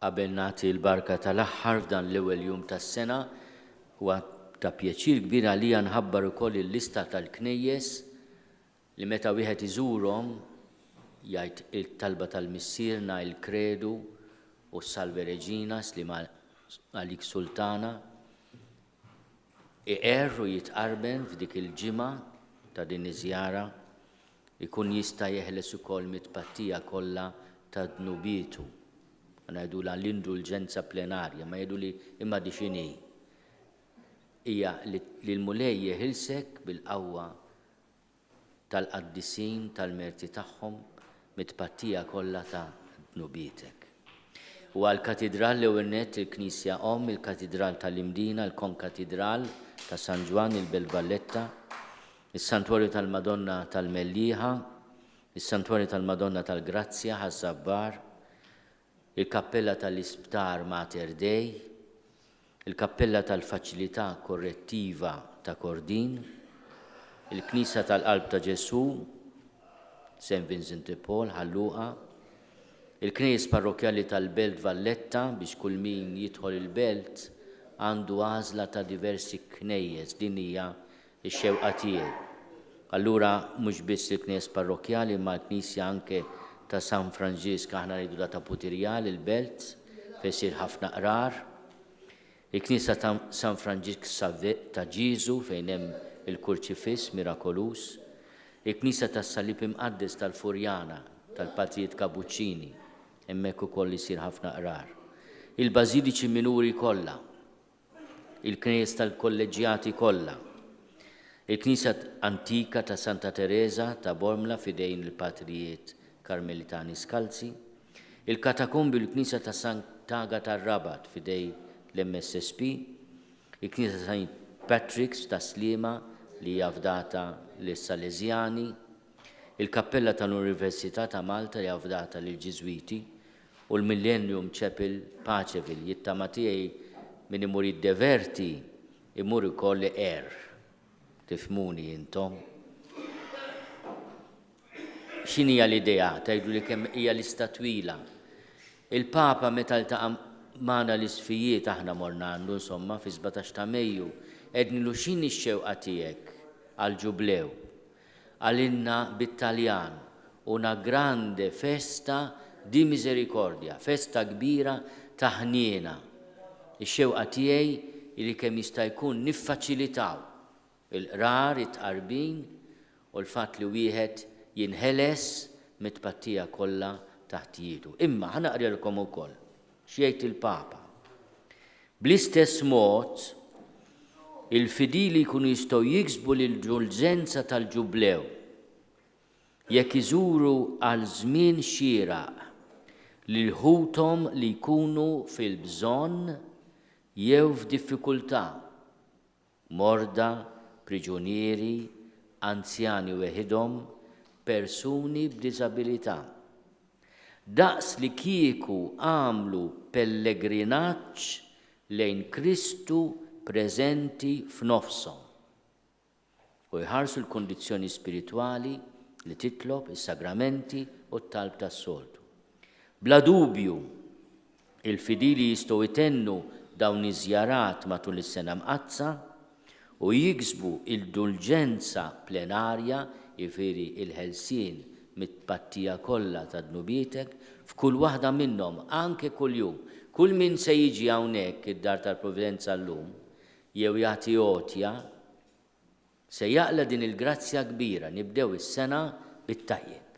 Qabel nagħti l-barka tal-aħħar f'dan l-ewwel jum tas-sena huwa ta' pjaċir kbir għalija nħabbar ukoll il-lista tal-knejjes li meta wieħed iżurhom jgħid il-talba tal-missierna, il-kredu u s-salve Reġinas li għalik Sultana iqerru jitqarben f'dik il-ġimgħa ta' din iż-żjara ikun jista' jeħles ukoll mit-tpattija kollha ta' dnubietu. Ngħidu l-indulġenza plenarja, ma jgħidu li imma di x'inhi. Hija li l-mulej jeħilsek bil-qawwa tal-qaddisin tal-merti tagħhom mit-tpattija kollha ta' dnubietek. U għall-katedral l-ewwel nett il-Knisja il-Katedral tal-Imdina, il-Konkatedral ta' San Ġwan il-Belvalletta, is-Santwarju tal-Madonna tal-Mellieħa, is-Santwarju tal-Madonna tal-Grazzja ħaż-Żabbar, il-Kappella tal-Isptar Mater Dei, il-Kappella tal-Faċilità Korrettiva ta' Kordin, il-Knisja tal-Qalb ta' Ġesu, St. Vincent de Paul, Ħalluqa, il-Knejjes Parrokjali tal-Belt Valletta biex kull min jidħol il-Belt għandu għażla ta' diversi knejjes, din hija x-xewqa tiegħi. Allura mhux biss il-Knejjes Parrokjali ma l-Knisja anke ta' San Franġisk aħna rridu ta' Putirjal il-Belt fejn isir ħafna qrar. Il-Knisja ta' San Franġisk ta' Ġiżu fejn hemm il-Kurċifiss mirakolus. Il-Knisja tas-Salib Imqaddes tal-Furjana tal-Patrijiet Kapuċċini hemmhekk ukoll isir ħafna qrar. Il-Bażiliċi Minuri kollha, il-Knejjes tal-Kolleġjati kollha, il-Knisja Antika ta' Santa Teresa ta' Bormla fidejn il-Patrijiet Karmelitani Skalzi, il-Katakombi l-Knisja ta' Sant'Agata tar-Rabat fidej l-MSSP, il-Knisja ta' St. Patrick's ta' Sliema li hija fdata lis-Salesjani, il-Kappella tal-Università ta' Malta li hija fdata lill-Ġiżwiti u l-Millennium Chapel Paċeville jittama tiegħi min imur jiddeverti imur ukoll tifhmuni intom. X'inhi l-idea? Tgħidu li kemm hija lista twila. Il-Papa meta ltaqa' magħna l-isfijiet aħna morna għandu insomma fi 17 ta' Mejju qednilu x'inhi x-xewqa tiegħek għall-Ġublew. Għalinna bit-Taljan una grande festa di misericordia, festa kbira ta' ħniena. Ix-xewqa tiegħi li kemm jista' jkun niffaċilitaw il-qrar, it-tqarbin u l-fatt li wieħed jinħeles mit-tpattija kollha taħt jiedu. Imma ħanaqrilkom ukoll x'jgħid il-Papa. Bl-istess mod il-fidili jkunu jistgħu jiksbu l-indulġenza tal-Ġublew jekk iżuru għal żmien xieraq lil ħuthom li jkunu fil-bżonn jew f'diffikultà, morda, priġunieri, anzjani weħidhom, persuni b'diżabilità. Daqs li kieku għamlu pellegrinaġġ lejn Kristu preżenti f'nofshom u jħarsu l-kondizzjoni spiritwali li titlob is-sagramenti u t-talb tas-soltu. Bla dubju, il-fidili jistgħu jtennu dawn iż-żjarat matul is-sena mqazza u jiksbu l-indulġenza plenarja jifieri il-ħelsien mit-tpattija kollha ta' dnubietek f'kull waħda minnhom anke kuljum. Kull min se jiġi hawnhekk id-Dar tal-Provvidenza llum jew jagħti għotja se jaqla din il-grazzja kbira nibdew is-sena bit-tajjeb.